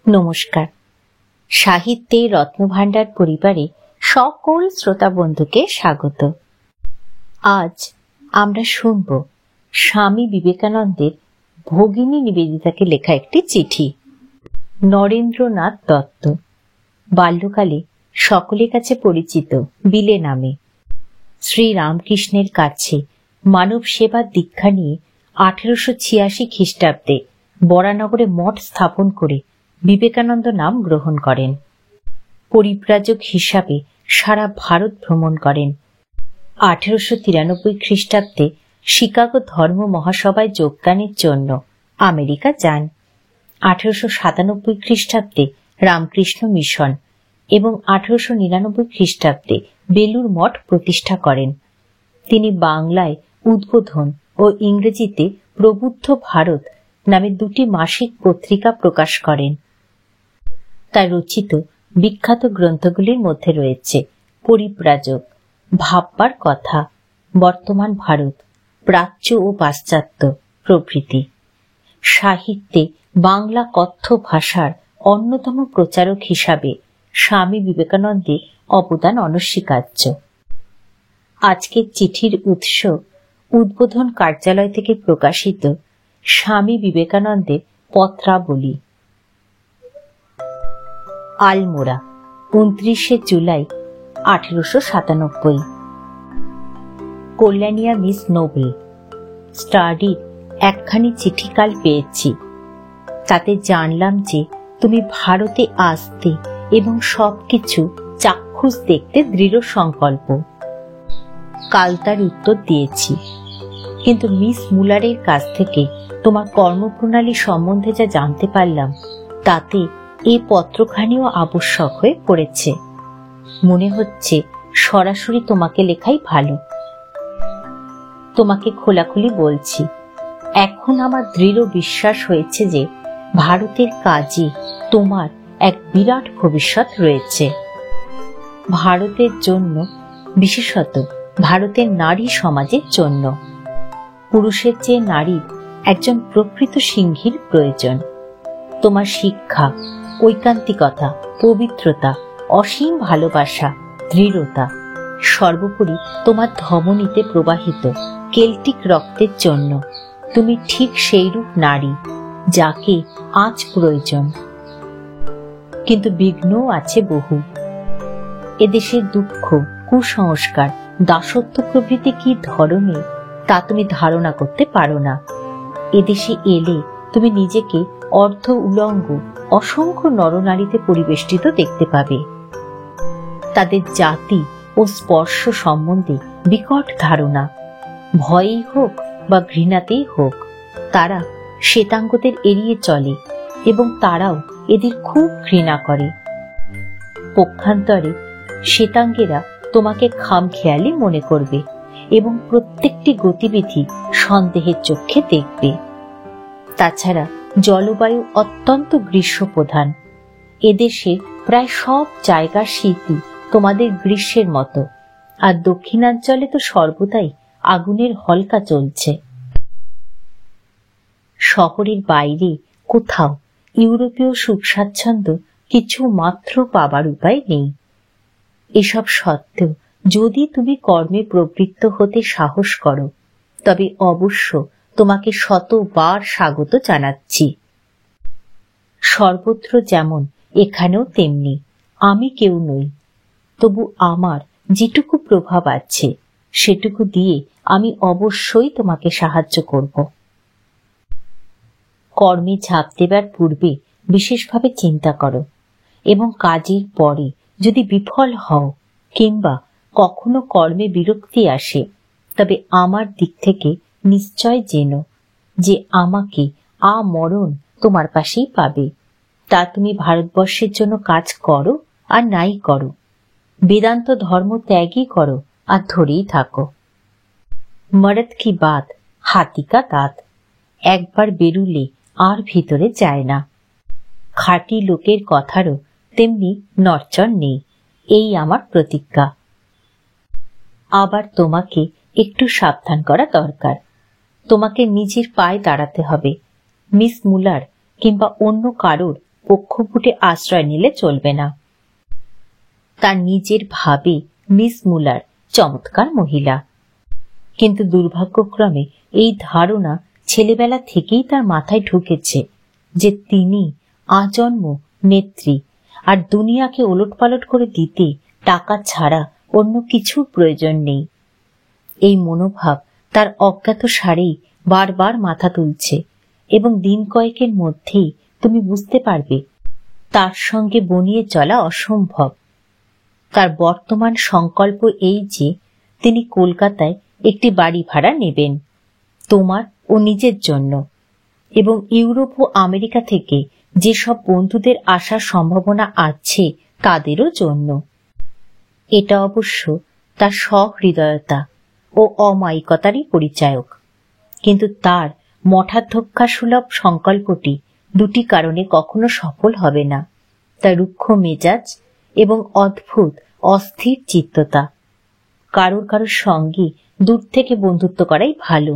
নমস্কার। সাহিত্যের রত্নভাণ্ডার পরিবারে সকল শ্রোতা বন্ধুকে স্বাগত। আজ আমরা শুনব স্বামী বিবেকানন্দের ভগিনী নিবেদিতাকে লেখা একটি চিঠি। নরেন্দ্রনাথ দত্ত বাল্যকালে সকলের কাছে পরিচিত বিলে নামে। শ্রী রামকৃষ্ণের কাছে মানব সেবার দীক্ষা নিয়ে 1886 খ্রিস্টাব্দে বরানগরে মঠ স্থাপন করে বিবেকানন্দ নাম গ্রহণ করেন। পরিব্রাজক হিসাবে সারা ভারত ভ্রমণ করেন। 1893 খ্রিস্টাব্দে শিকাগো ধর্ম মহাসভায় যোগদানের জন্য আমেরিকা যান। 1897 খ্রিস্টাব্দে রামকৃষ্ণ মিশন এবং 1899 খ্রিস্টাব্দে বেলুর মঠ প্রতিষ্ঠা করেন। তিনি বাংলায় উদ্বোধন ও ইংরেজিতে প্রবুদ্ধ ভারত নামে 2টি মাসিক পত্রিকা প্রকাশ করেন। তার রচিত বিখ্যাত গ্রন্থগুলির মধ্যে রয়েছে পরিব্রাজক, ভাববার কথা, বর্তমান ভারত, প্রাচ্য ও পাশ্চাত্য প্রভৃতি। সাহিত্যে বাংলা কথ্য ভাষার অন্যতম প্রচারক হিসাবে স্বামী বিবেকানন্দের অবদান অনস্বীকার্য। আজকের চিঠির উৎস উদ্বোধন কার্যালয় থেকে প্রকাশিত স্বামী বিবেকানন্দের পত্রাবলী। আলমোড়া, 29 জুলাই 1897। কল্যাণিয়া মিস নোবেল, স্টাডির একখানি চিঠি কাল পেয়েছি। তাতে জানলাম যে তুমি ভারতে আসতে এবং সবকিছু চাক্ষুষ দেখতে দৃঢ় সংকল্প। কাল তার উত্তর দিয়েছি, কিন্তু মিস মুলারের কাছ থেকে তোমার কর্মপ্রণালী সম্বন্ধে যা জানতে পারলাম তাতে এই পত্রখানিও আবশ্যক হয়ে পড়েছে। মনে হচ্ছে সরাসরি তোমাকে লেখাই ভালো। তোমাকে খোলাখুলি বলছি, এখন আমার দৃঢ় বিশ্বাস হয়েছে যে ভারতের কাজে তোমার এক বিরাট ভবিষ্যৎ রয়েছে। ভারতের জন্য, বিশেষত ভারতের নারী সমাজের জন্য। পুরুষের চেয়ে নারীর একজন প্রকৃত সিংহীর প্রয়োজন। তোমার শিক্ষা, ঐকান্তিকতা, পবিত্রতা, অসীম ভালোবাসা, দৃঢ়তা, সর্বোপরি তোমার ধমনীতে প্রবাহিত কেল্টিক রক্তের জন্য তুমি ঠিক সেইরূপ নারী যাকে আজ প্রয়োজন। কিন্তু বিঘ্নও আছে বহু। এদেশের দুঃখ, কুসংস্কার, দাসত্ব প্রভৃতি কি ধরনের তা তুমি ধারণা করতে পারো না। এদেশে এলে তুমি নিজেকে অর্ধ উলঙ্গ অসংখ্য নরনারীতে পরিবেষ্টিত দেখতে পাবে। তাদের জাতি ও স্পর্শ সম্বন্ধে বিকট ধারণা, ভয়েই হোক বা ঘৃণাতেই হোক, তারা শ্বেতাঙ্গদের এড়িয়ে চলে এবং তারাও এদের খুব ঘৃণা করে। পক্ষান্তরে শ্বেতাঙ্গেরা তোমাকে খামখেয়ালি মনে করবে এবং প্রত্যেকটি গতিবিধি সন্দেহের চোখে দেখবে। তাছাড়া জলবায়ু অত্যন্ত গ্রীষ্মপ্রধান। এদেশে প্রায় সব জায়গার শীতই তোমাদের গ্রীষ্মের মতো, আর দক্ষিণাঞ্চলে তো সর্বদাই আগুনের হলকা চলছে। শহরের বাইরে কোথাও ইউরোপীয় সুখ স্বাচ্ছন্দ্য কিছু মাত্র পাবার উপায় নেই। এসব সত্ত্বেও যদি তুমি কর্মে প্রবৃত্ত হতে সাহস করো, তবে অবশ্য তোমাকে শতবার স্বাগত জানাচ্ছি। সর্বত্র যেমন এখানেও তেমনি আমি কেউ নই, তবু আমার যেটুকু প্রভাব আছে সেটুকু দিয়ে আমি অবশ্যই তোমাকে সাহায্য করব। কর্মে ঝাঁপ দেবার পূর্বে বিশেষভাবে চিন্তা করো এবং কাজের পরে যদি বিফল হও কিংবা কখনো কর্মে বিরক্তি আসে, তবে আমার দিক থেকে নিশ্চয় জেনো যে আমাকে আমরণ তোমার পাশেই পাবে। তা তুমি ভারতবর্ষের জন্য কাজ করো আর নাই করো, বেদান্ত ধর্ম ত্যাগই করো আর ধরেই থাকো। মরদ কি বাত, হাতি কা দাঁত, একবার বেরুলে আর ভিতরে যায় না। খাঁটি লোকের কথারও তেমনি নড়চড় নেই, এই আমার প্রতিজ্ঞা। আবার তোমাকে একটু সাবধান করা দরকার। তোমাকে নিজের পায়ে দাঁড়াতে হবে। মিস মুলার কিংবা অন্য কারোর পক্ষপুটে আশ্রয় নিলে চলবে না। তার নিজের ভাবে মিস মুলার চমৎকার মহিলা, কিন্তু দুর্ভাগ্যক্রমে এই ধারণা ছেলেবেলা থেকেই তার মাথায় ঢুকেছে যে তিনি আজন্ম নেত্রী, আর দুনিয়াকে ওলটপালট করে দিতে টাকা ছাড়া অন্য কিছুর প্রয়োজন নেই। এই মনোভাব তার অজ্ঞাত সারেই বারবার মাথা তুলছে, এবং দিন কয়েকের মধ্যেই তুমি বুঝতে পারবে তার সঙ্গে বনিয়ে চলা অসম্ভব। তার বর্তমান সংকল্প এই যে তিনি কলকাতায় একটি বাড়ি ভাড়া নেবেন, তোমার ও নিজের জন্য, এবং ইউরোপ ও আমেরিকা থেকে যেসব বন্ধুদের আসার সম্ভাবনা আছে তাদেরও জন্য। এটা অবশ্য তার সহৃদয়তা ও অমায়িকতারই পরিচায়ক, কিন্তু তার মঠাধ্যক্ষাসুলভ সংকল্পটি দুটি কারণে কখনো সফল হবে না: তার রুক্ষ মেজাজ এবং অদ্ভুত অস্থির চিত্ততা। কারোর সঙ্গে দূর থেকে বন্ধুত্ব করাই ভালো।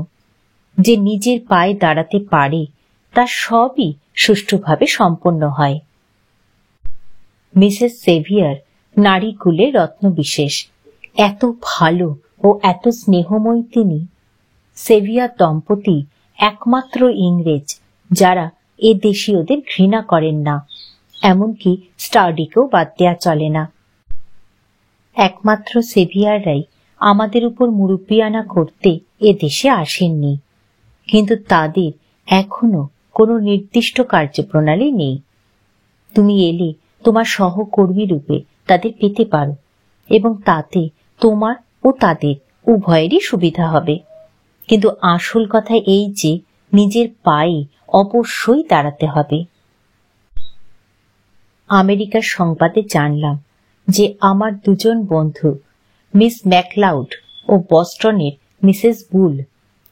যে নিজের পায়ে দাঁড়াতে পারে তার সবই সুষ্ঠুভাবে সম্পন্ন হয়। মিসেস সেভিয়ার নারীকুলে রত্নবিশেষ, এত ভালো ও এত স্নেহময়ী তিনি। সেভিয়ার দম্পতি একমাত্র ইংরেজ যারা এ দেশীয়দের ঘৃণা করেন না, এমনকি স্টার্ডিকেও বাদ দেয়া চলে না। একমাত্র সেভিয়াররাই আমাদের উপর মুরুব্বিয়ানা করতে এ দেশে আসেননি, কিন্তু তাদের এখনো কোনো নির্দিষ্ট কার্যপ্রণালী নেই। তুমি এলে তোমার সহকর্মী রূপে তাদের পেতে পারো, এবং তাতে তোমার ও তাদের উভয়েরই সুবিধা হবে। কিন্তু আসল কথা এই যে নিজের পায়ে অবশ্যই দাঁড়াতে হবে। আমেরিকার সংবাদে জানলাম যে আমার দুজন বন্ধু মিস ম্যাকলাউড ও বস্টনের মিসেস বুল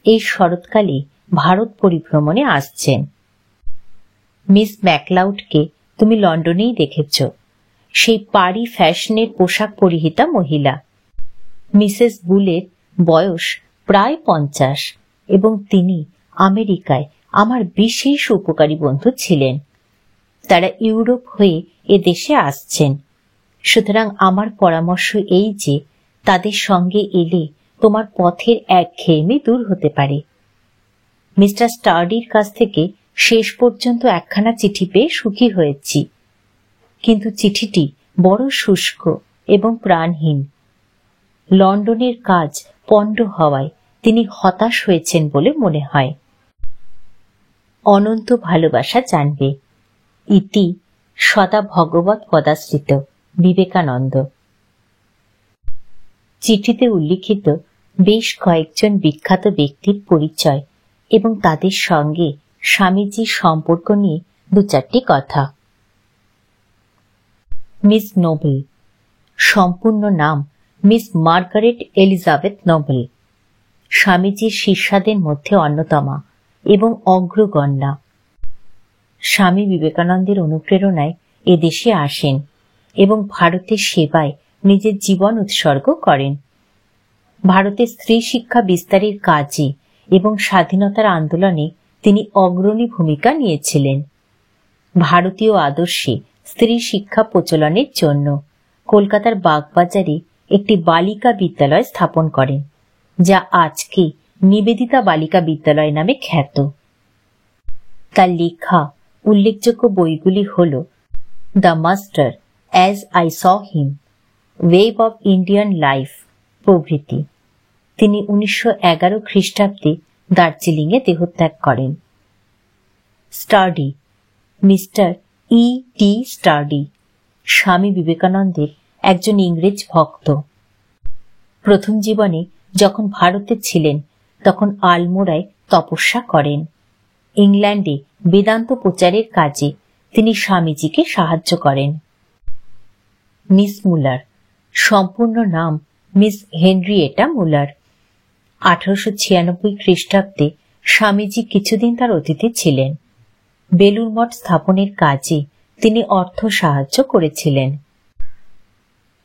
এই শরৎকালে ভারত পরিভ্রমণে আসছেন। মিস ম্যাকলাউডকে তুমি লন্ডনেই দেখেছ, সেই পারি ফ্যাশনের পোশাক পরিহিতা মহিলা। মিসেস বুলের বয়স প্রায় 50, এবং তিনি আমেরিকায় আমার বিশেষ উপকারী বন্ধু ছিলেন। তারা ইউরোপ হয়ে এ দেশে আসছেন, সুতরাং আমার পরামর্শ এই যে তাদের সঙ্গে এলে তোমার পথের একঘেয়েমি দূর হতে পারে। মিস্টার স্টার্ডির কাছ থেকে শেষ পর্যন্ত একখানা চিঠি পেয়ে সুখী হয়েছি, কিন্তু চিঠিটি বড় শুষ্ক এবং প্রাণহীন। লন্ডনের কাজ পণ্ড হওয়ায় তিনি হতাশ হয়েছেন বলে মনে হয়। অনন্ত ভালোবাসা জানবে। ইতি সদা ভগবৎ পদাশ্রিত বিবেকানন্দ। চিঠিতে উল্লিখিত বেশ কয়েকজন বিখ্যাত ব্যক্তির পরিচয় এবং তাদের সঙ্গে স্বামীজির সম্পর্ক নিয়ে দু চারটি কথা। মিস নোবেল, সম্পূর্ণ নাম মিস মার্গারেট এলিজাবেথ নোবেল, স্বামীজির শিষ্যাদের মধ্যে অন্যতমা এবং অগ্রগণ্যা। স্বামী বিবেকানন্দের অনুপ্রেরণায় এদেশে আসেন এবং ভারতের সেবায় নিজের জীবন উৎসর্গ করেন। ভারতের স্ত্রী শিক্ষা বিস্তারের কাজে এবং স্বাধীনতার আন্দোলনে তিনি অগ্রণী ভূমিকা নিয়েছিলেন। ভারতীয় আদর্শে স্ত্রী শিক্ষা প্রচলনের জন্য কলকাতার বাগবাজারে একটি বালিকা বিদ্যালয় স্থাপন করেন, যা আজকে নিবেদিতা বালিকা বিদ্যালয় নামে খ্যাত। তার লেখা উল্লেখযোগ্য বইগুলি হল the master as I saw him, web of Indian life প্রভৃতি। তিনি 1911 খ্রিস্টাব্দে দার্জিলিংয়ে দেহত্যাগ করেন। Sturdy, mister E.T. স্টার্ডি স্বামী বিবেকানন্দের একজন ইংরেজ ভক্ত। প্রথম জীবনে যখন ভারতে ছিলেন তখন আলমোড়ায় তপস্যা করেন। ইংল্যান্ডে বেদান্ত প্রচারের কাজে তিনি স্বামীজিকে সাহায্য করেন। মিস মুলার, সম্পূর্ণ নাম মিস হেনরিয়েটা মুলার। 1896 খ্রিস্টাব্দে স্বামীজি কিছুদিন তার অতিথি ছিলেন। বেলুর মঠ স্থাপনের কাজে তিনি অর্থ সাহায্য করেছিলেন।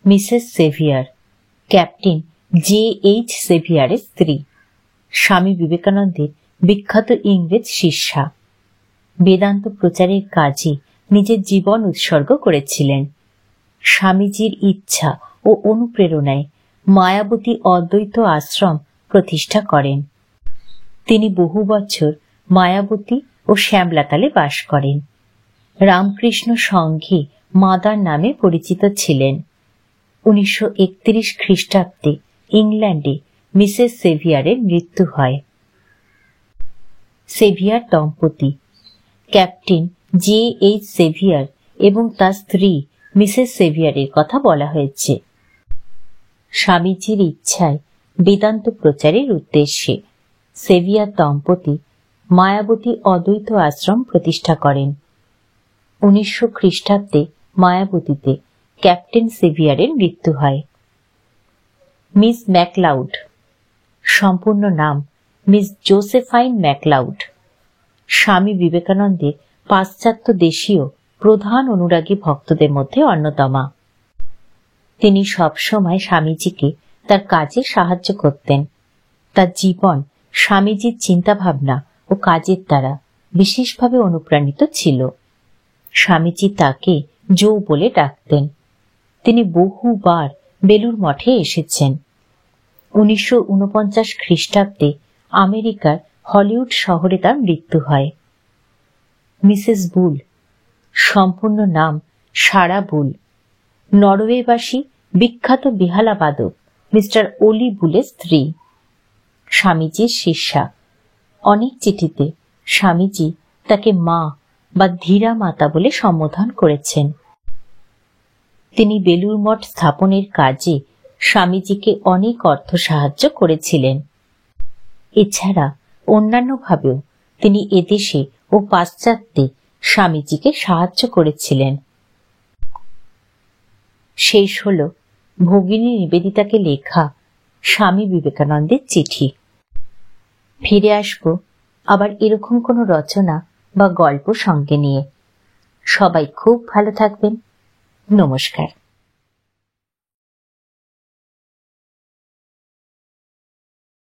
Mrs severe, captain J.H. সেভিয়ারের স্ত্রী, স্বামী বিবেকানন্দের বিখ্যাত ইংরেজ শিষ্যা। বেদান্ত প্রচারের কাজে নিজের জীবন উৎসর্গ করেছিলেন। স্বামীজির ইচ্ছা ও অনুপ্রেরণায় মায়াবতী অদ্বৈত আশ্রম প্রতিষ্ঠা করেন। তিনি বহু বছর মায়াবতী ও শ্যামলাতালে বাস করেন। রামকৃষ্ণ সংঘে মাদার নামে পরিচিত ছিলেন। 1931 খ্রিস্টাব্দে ইংল্যান্ডে মিসেস সেভিয়ারের মৃত্যু হয়। সেভিয়ার দম্পতি ক্যাপ্টেন J.H. সেভিয়ার এবং তার স্ত্রী মিসেস সেভিয়ারের কথা বলা হয়েছে। স্বামীজির ইচ্ছায় বেদান্ত প্রচারের উদ্দেশ্যে সেভিয়ার দম্পতি মায়াবতী অদ্বৈত আশ্রম প্রতিষ্ঠা করেন। 1900 খ্রিস্টাব্দে মায়াবতীতে ক্যাপ্টেন সেভিয়ারের মৃত্যু হয়। মিস ম্যাকলাউড, সম্পূর্ণ নাম মিস জোসেফাইন ম্যাকলাউড, স্বামী বিবেকানন্দের পাশ্চাত্য দেশীয় প্রধান অনুরাগী ভক্তদের মধ্যে অন্যতমা। তিনি সবসময় স্বামীজিকে তার কাজে সাহায্য করতেন। তার জীবন স্বামীজির চিন্তাভাবনা ও কাজের দ্বারা বিশেষভাবে অনুপ্রাণিত ছিল। স্বামীজি তাকে জো বলে ডাকতেন। তিনি বহুবার বেলুড় মঠে এসেছেন। 1949 খ্রিস্টাব্দে আমেরিকার হলিউড শহরে তার মৃত্যু হয়। মিসেস বুল, সম্পূর্ণ নাম সারা বুল, নরওয়েবাসী বিখ্যাত বিহালাবাদক মিস্টার ওলি বুলের স্ত্রী, স্বামীজির শিষ্যা। অনেক চিঠিতে স্বামীজি তাকে মা বা ধীরা মাতা বলে সম্বোধন করেছেন। তিনি বেলুড় মঠ স্থাপনের কাজে স্বামীজিকে অনেক অর্থ সাহায্য করেছিলেন। এছাড়া অন্যান্যভাবেও তিনি এদেশে ও পাশ্চাত্যে স্বামীজিকে সাহায্য করেছিলেন। শেষ হল ভগিনী নিবেদিতাকে লেখা স্বামী বিবেকানন্দের চিঠি। ফিরে আসব আবার এরকম কোনো রচনা বা গল্প সঙ্গে নিয়ে। সবাই খুব ভালো থাকবেন। নমস্কার।